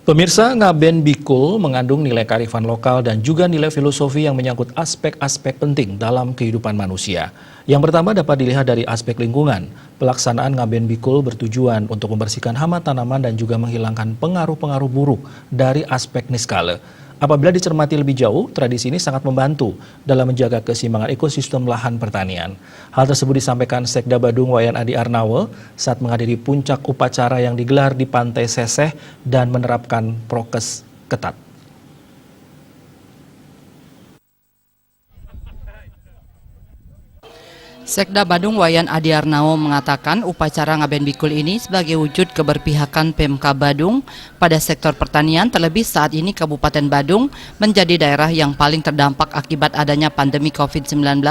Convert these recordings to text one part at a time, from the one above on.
Pemirsa, Ngaben Bikul mengandung nilai kearifan lokal dan juga nilai filosofi yang menyangkut aspek-aspek penting dalam kehidupan manusia. Yang pertama dapat dilihat dari aspek lingkungan. Pelaksanaan Ngaben Bikul bertujuan untuk membersihkan hama tanaman dan juga menghilangkan pengaruh-pengaruh buruk dari aspek niskala. Apabila dicermati lebih jauh, tradisi ini sangat membantu dalam menjaga keseimbangan ekosistem lahan pertanian. Hal tersebut disampaikan Sekda Badung Wayan Adi Arnawa saat menghadiri puncak upacara yang digelar di Pantai Seseh dan menerapkan prokes ketat. Sekda Badung Wayan Adi Arnawa mengatakan upacara Ngaben Bikul ini sebagai wujud keberpihakan Pemka Badung pada sektor pertanian, terlebih saat ini Kabupaten Badung menjadi daerah yang paling terdampak akibat adanya pandemi COVID-19,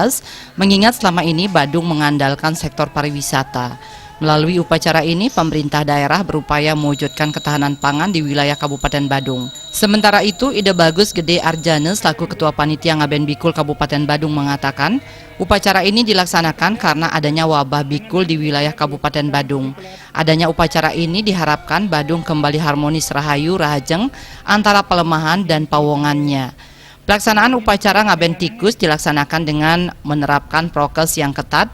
mengingat selama ini Badung mengandalkan sektor pariwisata. Melalui upacara ini, pemerintah daerah berupaya mewujudkan ketahanan pangan di wilayah Kabupaten Badung. Sementara itu, Ide Bagus Gede Arjana selaku Ketua Panitia Ngaben Bikul Kabupaten Badung mengatakan, upacara ini dilaksanakan karena adanya wabah bikul di wilayah Kabupaten Badung. Adanya upacara ini diharapkan Badung kembali harmonis rahayu rahajeng antara pelemahan dan pawongannya. Pelaksanaan upacara Ngaben Tikus dilaksanakan dengan menerapkan prokes yang ketat.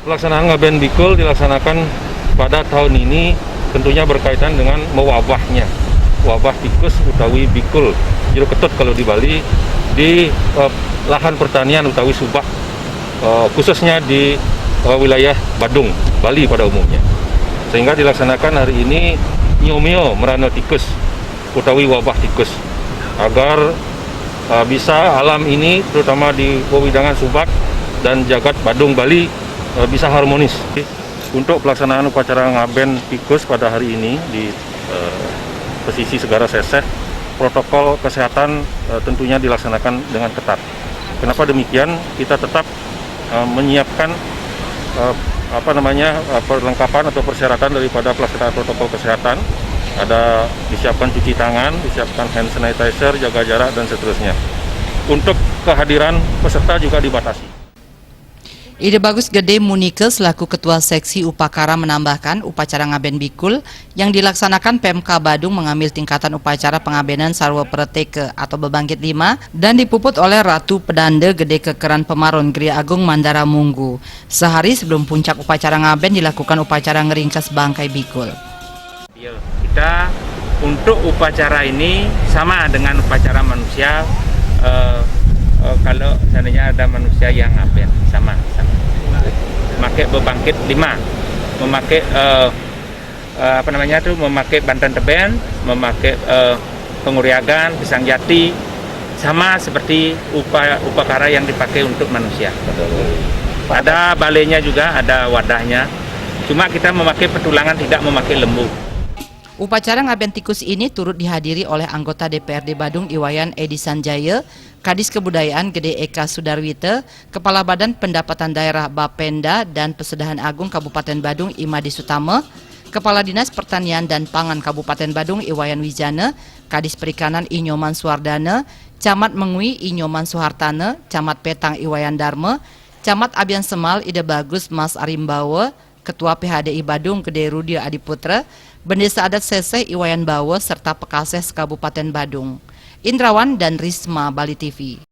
Pelaksanaan Ngaben Bikul dilaksanakan pada tahun ini tentunya berkaitan dengan mewabahnya wabah tikus utawi bikul jero ketut kalau di Bali di lahan pertanian utawi subak khususnya di wilayah Badung, Bali pada umumnya. Sehingga dilaksanakan hari ini nyomio merana tikus utawi wabah tikus agar bisa alam ini terutama di wewidangan subak dan jagat Badung Bali bisa harmonis. Untuk pelaksanaan upacara Ngaben Tikus pada hari ini di pesisir Segara Seseh, protokol kesehatan tentunya dilaksanakan dengan ketat. Kenapa demikian? Kita tetap menyiapkan perlengkapan atau persyaratan daripada pelaksanaan protokol kesehatan. Ada disiapkan cuci tangan, disiapkan hand sanitizer, jaga jarak dan seterusnya. Untuk kehadiran peserta juga dibatasi. Ide Bagus Gede Munike selaku Ketua Seksi Upakara menambahkan upacara Ngaben Bikul yang dilaksanakan Pemka Badung mengambil tingkatan upacara pengabenan Sarwa Preteke atau Bebangkit 5 dan dipuput oleh Ratu Pedande Gede Kekeran Pemaron Gria Agung Mandara Munggu. Sehari sebelum puncak upacara Ngaben dilakukan upacara ngeringkas bangkai Bikul. Kita untuk upacara ini sama dengan upacara manusia. Kalau seandainya ada manusia yang ngaben sama memakai bebangkit 5, memakai memakai bantan teben, memakai penguriagan, pisang jati, sama seperti upakara yang dipakai untuk manusia. Ada balainya juga, ada wadahnya, cuma kita memakai petulangan, tidak memakai lembu. Upacara Ngaben Tikus ini turut dihadiri oleh anggota DPRD Badung Iwayan Edi Sanjaya, Kadis Kebudayaan Gede Eka Sudarwite, Kepala Badan Pendapatan Daerah Bapenda dan Pesedahan Agung Kabupaten Badung Imadi Sutama, Kepala Dinas Pertanian dan Pangan Kabupaten Badung Iwayan Wijana, Kadis Perikanan Inyoman Suardana, Camat Mengwi Inyoman Suhartana, Camat Petang Iwayan Darma, Camat Abian Semal Ide Bagus Mas Arimbawa, Ketua PHDI Badung Gede Rudia Adiputra, Bendesa Adat Seseh Iwayan Bawa serta Pekases Kabupaten Badung. Indrawan dan Risma, Bali TV.